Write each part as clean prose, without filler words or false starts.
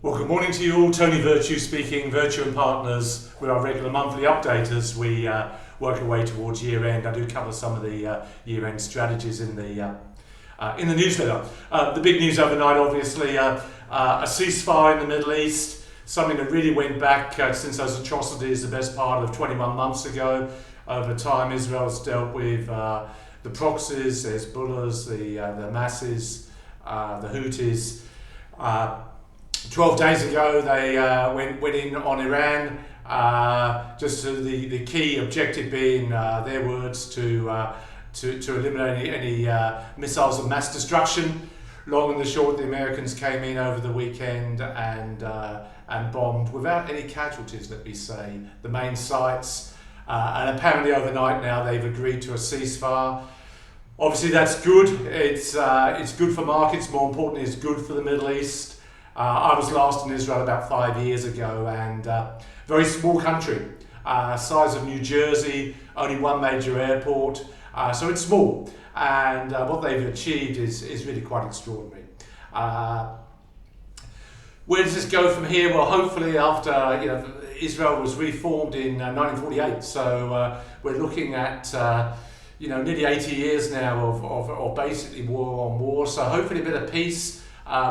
Well, good morning to you all. Tony Virtue speaking, Virtue and Partners with our regular monthly update as we work our way towards year end. I do cover some of the year end strategies in the newsletter. The big news overnight, obviously, a ceasefire in the Middle East, something that really went back since those atrocities the best part of 21 months ago. Over time, Israel's dealt with the proxies, there's Hezbollahs, the Hamas's, the Houthis. 12 days ago, they went in on Iran, just the key objective being, their words, to eliminate any missiles of mass destruction. Long and the short, the Americans came in over the weekend and bombed without any casualties, let me say, the main sites. And apparently overnight now they've agreed to a ceasefire. Obviously that's good. It's good for markets. More importantly, it's good for the Middle East. I was last in Israel about 5 years ago, and very small country, size of New Jersey, only one major airport, so it's small, and what they've achieved is really quite extraordinary. Where does this go from here? Well, hopefully after Israel was reformed in 1948, so we're looking at nearly 80 years now of basically war on war, so hopefully a bit of peace.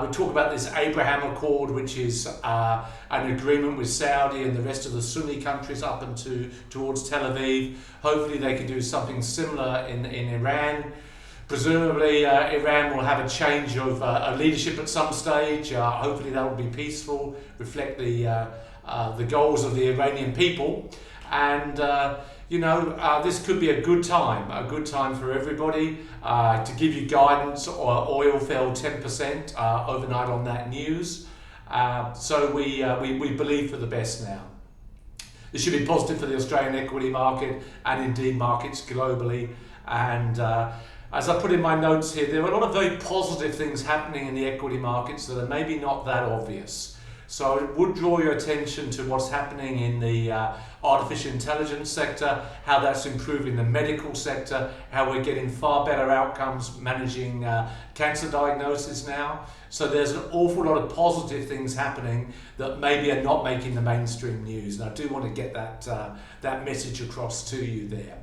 We talk about this Abraham Accord, which is an agreement with Saudi and the rest of the Sunni countries up and towards Tel Aviv. Hopefully they can do something similar in Iran. Presumably Iran will have a change of leadership at some stage. Hopefully that will be peaceful, reflect the goals of the Iranian people. And this could be a good time for everybody. To give you guidance, oil fell 10% overnight on that news. So we believe for the best now. This should be positive for the Australian equity market and indeed markets globally. And as I put in my notes here, there are a lot of very positive things happening in the equity markets that are maybe not that obvious. So I would draw your attention to what's happening in the artificial intelligence sector, how that's improving the medical sector, how we're getting far better outcomes managing cancer diagnosis now. So there's an awful lot of positive things happening that maybe are not making the mainstream news. And I do want to get that message across to you there.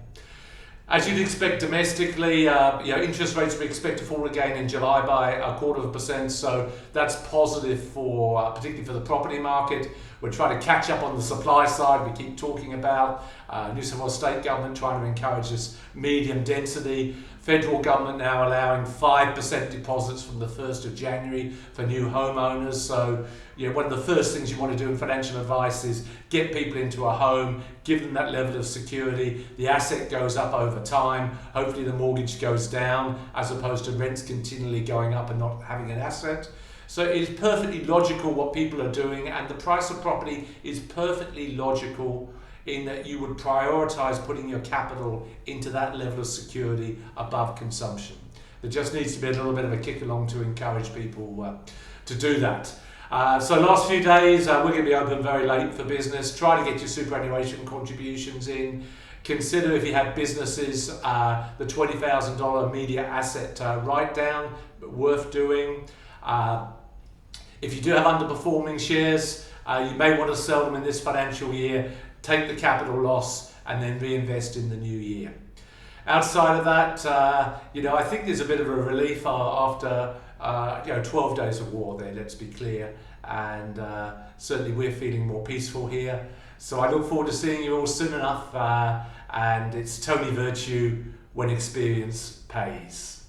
As you'd expect domestically, interest rates we expect to fall again in July by 0.25%, so that's positive for, particularly for the property market. We're trying to catch up on the supply side. We keep talking about New South Wales state government trying to encourage this medium density. Federal government now allowing 5% deposits from the 1st of January for new homeowners. So one of the first things you want to do in financial advice is get people into a home, give them that level of security. The asset goes up over time. Hopefully the mortgage goes down as opposed to rents continually going up and not having an asset. So it is perfectly logical what people are doing, and the price of property is perfectly logical in that you would prioritise putting your capital into that level of security above consumption. There just needs to be a little bit of a kick along to encourage people to do that. So last few days, we're going to be open very late for business. Try to get your superannuation contributions in. Consider if you have businesses, the $20,000 media asset write-down, worth doing. If you do have underperforming shares, you may want to sell them in this financial year, take the capital loss and then reinvest in the new year. Outside of that, I think there's a bit of a relief after 12 days of war there, let's be clear, and certainly we're feeling more peaceful here. So I look forward to seeing you all soon enough, and it's Tony Virtue when experience pays.